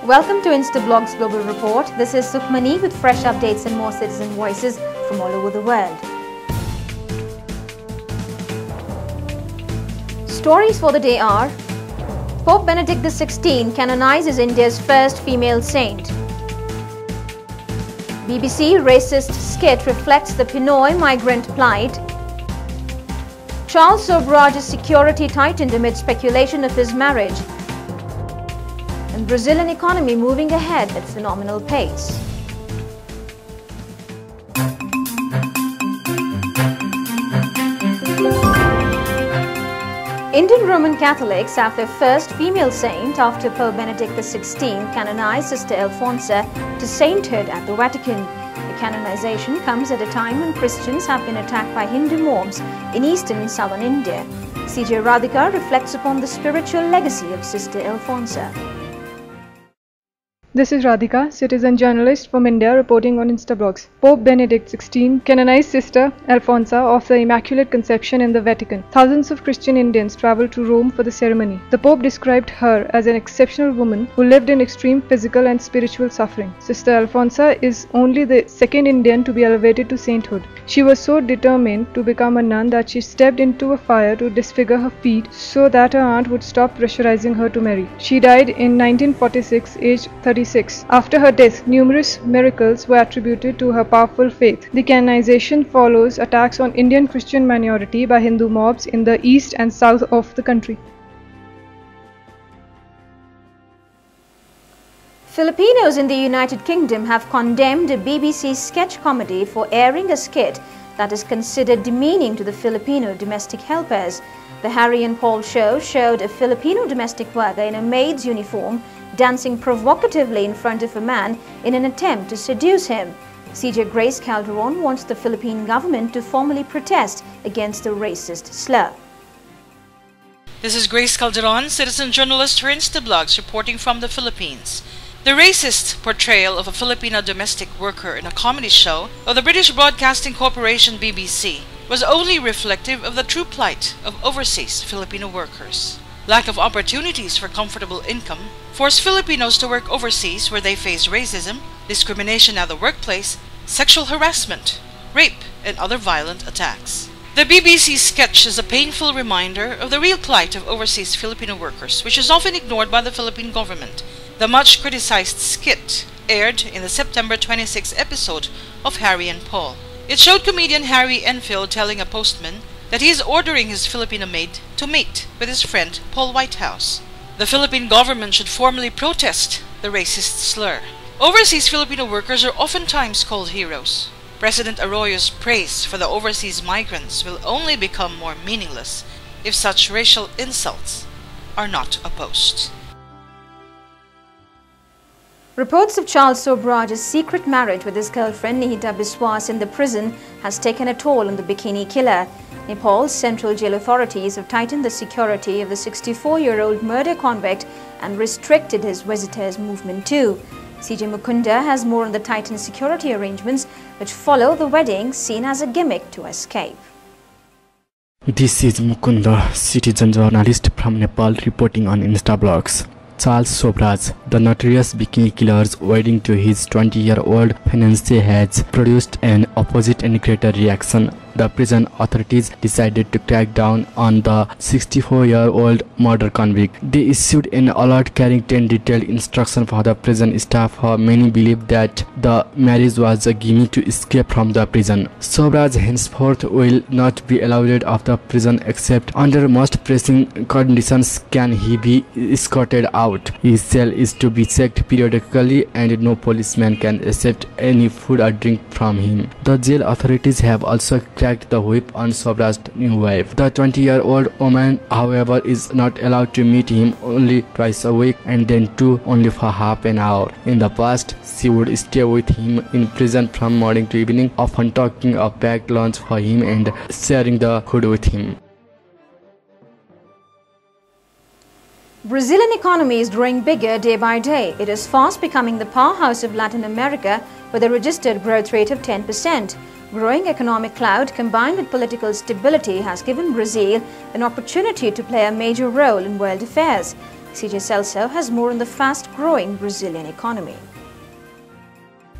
Welcome to InstaBlog's Global Report. This is Sukhmani with fresh updates and more citizen voices from all over the world. Stories for the day are: Pope Benedict XVI canonizes India's first female saint. BBC racist skit reflects the Pinoy migrant plight. Charles Sobrar's security tightened amid speculation of his marriage. And Brazilian economy moving ahead at phenomenal pace. Indian Roman Catholics have their first female saint after Pope Benedict XVI canonized Sister Alphonsa to sainthood at the Vatican. The canonization comes at a time when Christians have been attacked by Hindu mobs in eastern and southern India. CJ Radhika reflects upon the spiritual legacy of Sister Alphonsa. This is Radhika, citizen journalist from India, reporting on InstaBlogs. Pope Benedict XVI canonized Sister Alphonsa of the Immaculate Conception in the Vatican. Thousands of Christian Indians traveled to Rome for the ceremony. The Pope described her as an exceptional woman who lived in extreme physical and spiritual suffering. Sister Alphonsa is only the second Indian to be elevated to sainthood. She was so determined to become a nun that she stepped into a fire to disfigure her feet so that her aunt would stop pressurizing her to marry. She died in 1946, aged 36. After her death, numerous miracles were attributed to her powerful faith. The canonization follows attacks on Indian Christian minority by Hindu mobs in the east and south of the country. Filipinos in the United Kingdom have condemned a BBC sketch comedy for airing a skit that is considered demeaning to the Filipino domestic helpers. The Harry and Paul show showed a Filipino domestic worker in a maid's uniform dancing provocatively in front of a man in an attempt to seduce him. CJ Grace Calderon wants the Philippine government to formally protest against the racist slur. This is Grace Calderon, citizen journalist for InstaBlogs, reporting from the Philippines. The racist portrayal of a Filipino domestic worker in a comedy show of the British Broadcasting Corporation BBC was only reflective of the true plight of overseas Filipino workers. Lack of opportunities for comfortable income forced Filipinos to work overseas where they face racism, discrimination at the workplace, sexual harassment, rape, and other violent attacks. The BBC sketch is a painful reminder of the real plight of overseas Filipino workers, which is often ignored by the Philippine government. The much criticized skit aired in the September 26 episode of Harry and Paul. It showed comedian Harry Enfield telling a postman that he is ordering his Filipino maid to mate with his friend Paul Whitehouse. The Philippine government should formally protest the racist slur. Overseas Filipino workers are oftentimes called heroes. President Arroyo's praise for the overseas migrants will only become more meaningless if such racial insults are not opposed. Reports of Charles Sobrar's secret marriage with his girlfriend Nihita Biswas in the prison has taken a toll on the bikini killer. Nepal's central jail authorities have tightened the security of the 64-year-old murder convict and restricted his visitors' movement too. CJ Mukunda has more on the tightened security arrangements which follow the wedding seen as a gimmick to escape. This is Mukunda, citizen journalist from Nepal, reporting on InstaBlogs. Charles Sobrar, the notorious bikini killer's wedding to his 20-year-old fiancée has produced an opposite and greater reaction. The prison authorities decided to crack down on the 64-year-old murder convict. They issued an alert carrying 10 detailed instructions for the prison staff. Many believe that the marriage was a gimmick to escape from the prison. Sobrar henceforth will not be allowed out of the prison except under most pressing conditions can he be escorted out. His cell is to be checked periodically and no policeman can accept any food or drink from him. The jail authorities have also cracked the whip on Sobrar's new wife. The 20-year-old woman, however, is not allowed to meet him only twice a week and then two only for half an hour. In the past, she would stay with him in prison from morning to evening, often cooking a packed lunch for him and sharing the food with him. Brazilian economy is growing bigger day by day. It is fast becoming the powerhouse of Latin America with a registered growth rate of 10%. Growing economic clout combined with political stability has given Brazil an opportunity to play a major role in world affairs. CJ Celso has more on the fast-growing Brazilian economy.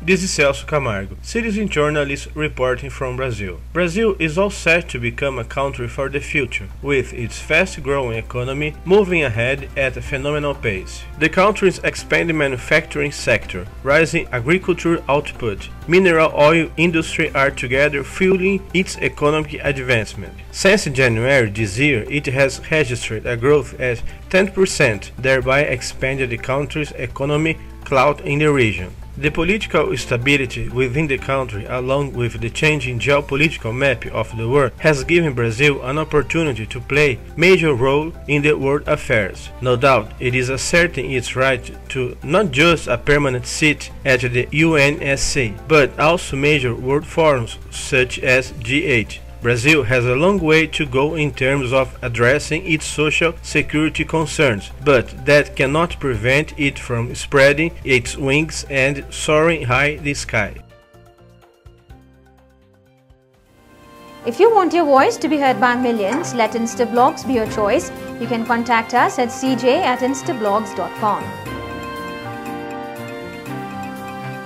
This is Celso Camargo, citizen journalist reporting from Brazil. Brazil is all set to become a country for the future, with its fast-growing economy moving ahead at a phenomenal pace. The country's expanding manufacturing sector, rising agricultural output, mineral oil industry are together fueling its economic advancement. Since January this year, it has registered a growth at 10%, thereby expanding the country's economic clout in the region. The political stability within the country, along with the changing geopolitical map of the world, has given Brazil an opportunity to play a major role in the world affairs. No doubt, it is asserting its right to not just a permanent seat at the UNSC, but also major world forums such as G8. Brazil has a long way to go in terms of addressing its social security concerns, but that cannot prevent it from spreading its wings and soaring high the sky. If you want your voice to be heard by millions, let Instablogs be your choice. You can contact us at cj@instablogs.com.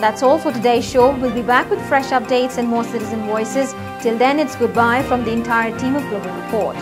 That's all for today's show. We'll be back with fresh updates and more citizen voices. Till then, it's goodbye from the entire team of Global Report.